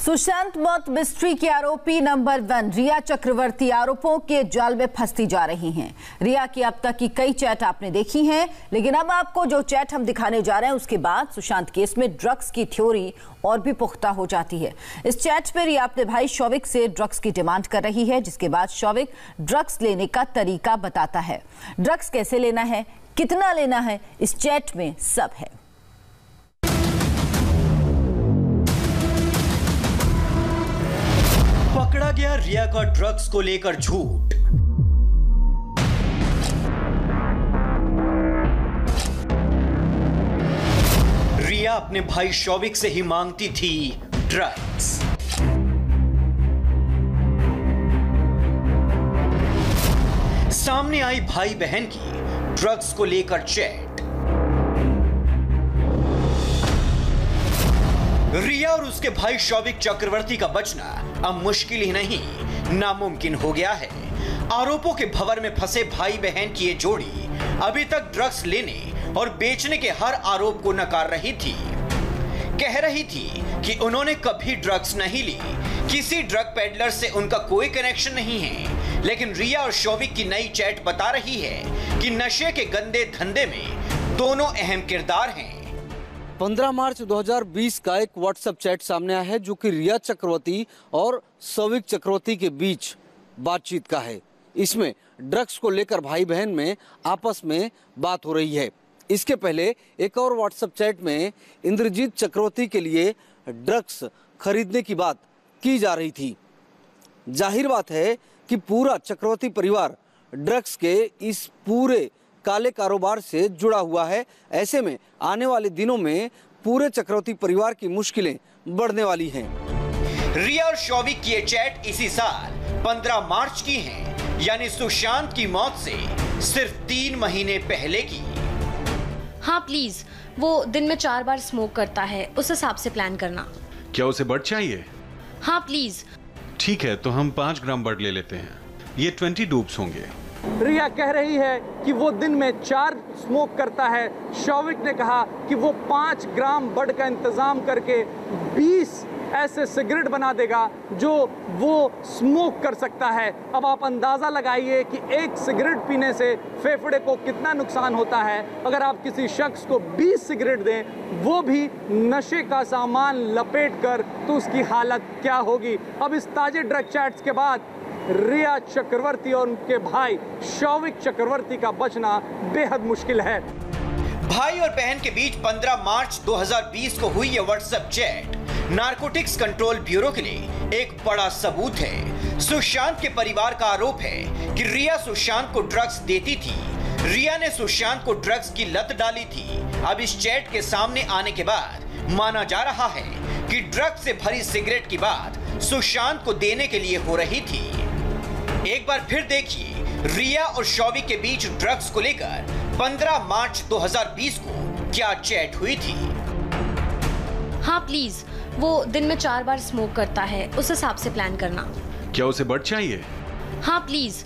सुशांत मौत मिस्ट्री की आरोपी नंबर 1 रिया चक्रवर्ती आरोपों के जाल में फंसती जा रही हैं। रिया की अब तक की कई चैट आपने देखी हैं, लेकिन अब आपको जो चैट हम दिखाने जा रहे हैं उसके बाद सुशांत केस में ड्रग्स की थ्योरी और भी पुख्ता हो जाती है। इस चैट पर रिया अपने भाई शौविक से ड्रग्स की डिमांड कर रही है, जिसके बाद शौविक ड्रग्स लेने का तरीका बताता है। ड्रग्स कैसे लेना है, कितना लेना है, इस चैट में सब है। पकड़ा गया रिया का ड्रग्स को लेकर झूठ। रिया अपने भाई शौविक से ही मांगती थी ड्रग्स। सामने आई भाई बहन की ड्रग्स को लेकर चैट। रिया और उसके भाई शौविक चक्रवर्ती का बचना अब मुश्किल ही नहीं, नामुमकिन हो गया है। आरोपों के भंवर में फंसे भाई बहन की ये जोड़ी अभी तक ड्रग्स लेने और बेचने के हर आरोप को नकार रही थी। कह रही थी कि उन्होंने कभी ड्रग्स नहीं ली, किसी ड्रग पेडलर से उनका कोई कनेक्शन नहीं है। लेकिन रिया और शौविक की नई चैट बता रही है कि नशे के गंदे धंधे में दोनों अहम किरदार हैं। 15 मार्च 2020 का एक व्हाट्सएप चैट सामने आया है जो कि रिया चक्रवर्ती और शौविक चक्रवर्ती के बीच बातचीत का है। इसमें ड्रग्स को लेकर भाई बहन में आपस में बात हो रही है। इसके पहले एक और व्हाट्सएप चैट में इंद्रजीत चक्रवर्ती के लिए ड्रग्स खरीदने की बात की जा रही थी। जाहिर बात है कि पूरा चक्रवर्ती परिवार ड्रग्स के इस पूरे काले कारोबार से जुड़ा हुआ है। ऐसे में आने वाले दिनों में पूरे चक्रवर्ती परिवार की मुश्किलें बढ़ने वाली हैं। रिया और शौविक की ये चैट इसी साल 15 मार्च की है, यानी सुशांत की मौत से सिर्फ 3 महीने पहले की। हाँ प्लीज, वो दिन में 4 बार स्मोक करता है, उस हिसाब से प्लान करना। क्या उसे बड चाहिए? हाँ प्लीज। ठीक है, तो हम 5 ग्राम बड ले लेते हैं। ये 20 डूब्स होंगे। रिया कह रही है कि वो दिन में 4 स्मोक करता है। शौविक ने कहा कि वो 5 ग्राम बड का इंतजाम करके 20 ऐसे सिगरेट बना देगा जो वो स्मोक कर सकता है। अब आप अंदाज़ा लगाइए कि एक सिगरेट पीने से फेफड़े को कितना नुकसान होता है। अगर आप किसी शख्स को 20 सिगरेट दें, वो भी नशे का सामान लपेट कर, तो उसकी हालत क्या होगी। अब इस ताजे ड्रग चैट्स के बाद रिया चक्रवर्ती और उनके भाई शौविक चक्रवर्ती का बचना बेहद मुश्किल है। भाई और बहन के बीच 15 मार्च 2020 को हुई ये WhatsApp chat narcotics control bureau के लिए एक बड़ा सबूत है। सुशांत के परिवार का आरोप है कि रिया सुशांत को ड्रग्स देती थी। रिया ने सुशांत को ड्रग्स की लत डाली थी। अब इस चैट के सामने आने के बाद माना जा रहा है कि ड्रग्स से भरी सिगरेट की बात सुशांत को देने के लिए हो रही थी। एक बार फिर देखिए रिया और शौविक के बीच ड्रग्स को लेकर 15 मार्च 2020 को क्या चैट हुई थी। हाँ प्लीज, वो दिन में 4 बार स्मोक करता है, उस हिसाब से प्लान करना। क्या उसे बड चाहिए? हाँ प्लीज।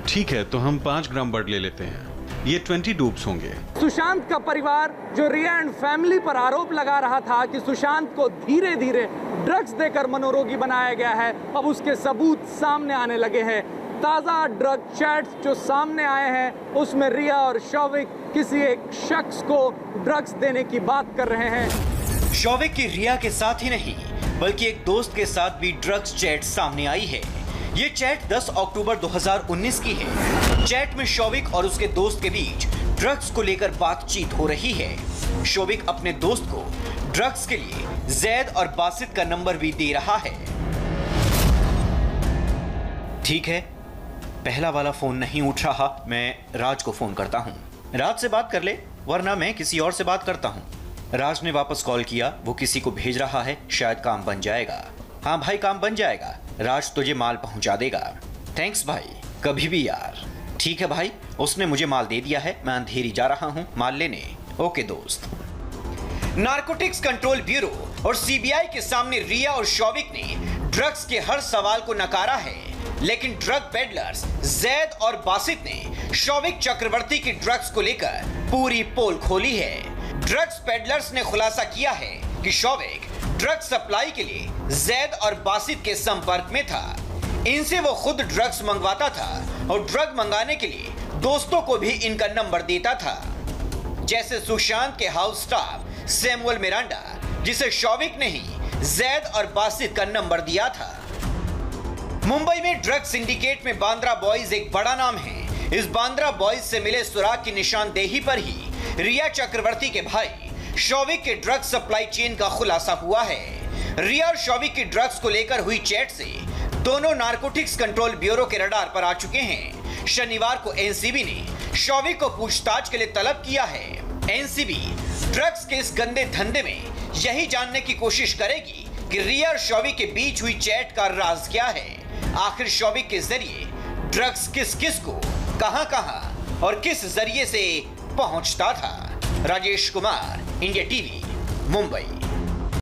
ठीक है, तो हम 5 ग्राम बड ले लेते हैं। ये 20 डूब्स होंगे। सुशांत का परिवार जो रिया एंड फैमिली पर आरोप लगा रहा था कि सुशांत को धीरे धीरे ड्रग्स देकर मनोरोगी बनाया गया है, अब उसके सबूत सामने आने लगे हैं। ताज़ा ड्रग चैट्स जो सामने आए हैं उसमें रिया और शौविक किसी एक शख्स को ड्रग्स देने की बात कर रहे हैं। शौविक की रिया के साथ ही नहीं बल्कि एक दोस्त के साथ भी ड्रग्स चैट सामने आई है। ये चैट 10 अक्टूबर 2019 की है। चैट में शौविक और उसके दोस्त के बीच ड्रग्स को लेकर बातचीत हो रही है। शौविक अपने दोस्त को ड्रग्स के लिए जैद और बासित का नंबर भी दे रहा है। ठीक है, पहला वाला फोन नहीं उठ रहा, मैं राज को फोन करता हूँ। राज से बात कर ले, वरना मैं किसी और से बात करता हूँ। राज ने वापस कॉल किया, वो किसी को भेज रहा है, शायद काम बन जाएगा। हाँ भाई, काम बन जाएगा, राज तुझे माल पहुंचा देगा। थैंक्स भाई, कभी भी यार। ठीक है भाई, उसने मुझे माल दे दिया है, मैं अंधेरी जा रहा हूँ माल लेने। ओके दोस्त। नारकोटिक्स कंट्रोल ब्यूरो और सीबीआई के सामने रिया और शौविक ने ड्रग्स के हर सवाल को नकारा है, लेकिन ड्रग पेडलर्स जैद और बासित ने शौविक चक्रवर्ती की ड्रग्स को लेकर पूरी पोल खोली है। ड्रग्स पेडलर्स ने खुलासा किया है कि शौविक ड्रग्स सप्लाई के लिए जैद और बासित के संपर्क में था। इनसे वो खुद ड्रग्स मंगवाता था और ड्रग मंगाने के लिए दोस्तों को भी इनका नंबर देता था, जैसे सुशांत के हाउस स्टाफ सैमुअल मिरांडा, जिसे शौविक ने ही जैद और बासित का नंबर दिया था। मुंबई में ड्रग सिंडिकेट में बांद्रा बॉयज एक बड़ा नाम है। इस बांद्रा बॉयज से मिले सुराग की निशानदेही पर ही रिया चक्रवर्ती के भाई शौविक के ड्रग सप्लाई चेन का खुलासा हुआ है। रिया और शौविक की ड्रग्स को लेकर हुई चैट से दोनों नारकोटिक्स कंट्रोल ब्यूरो के रडार पर आ चुके हैं। शनिवार को एनसीबी ने शौविक को पूछताछ के लिए तलब किया है। एनसीबी ड्रग्स के इस गंदे धंधे में यही जानने की कोशिश करेगी कि रिया और शौविक के बीच हुई चैट का राज क्या है। आखिर शौविक के जरिए ड्रग्स किस किस को कहां-कहां और किस जरिए से पहुंचता था। Rajesh Kumar, India TV, Mumbai.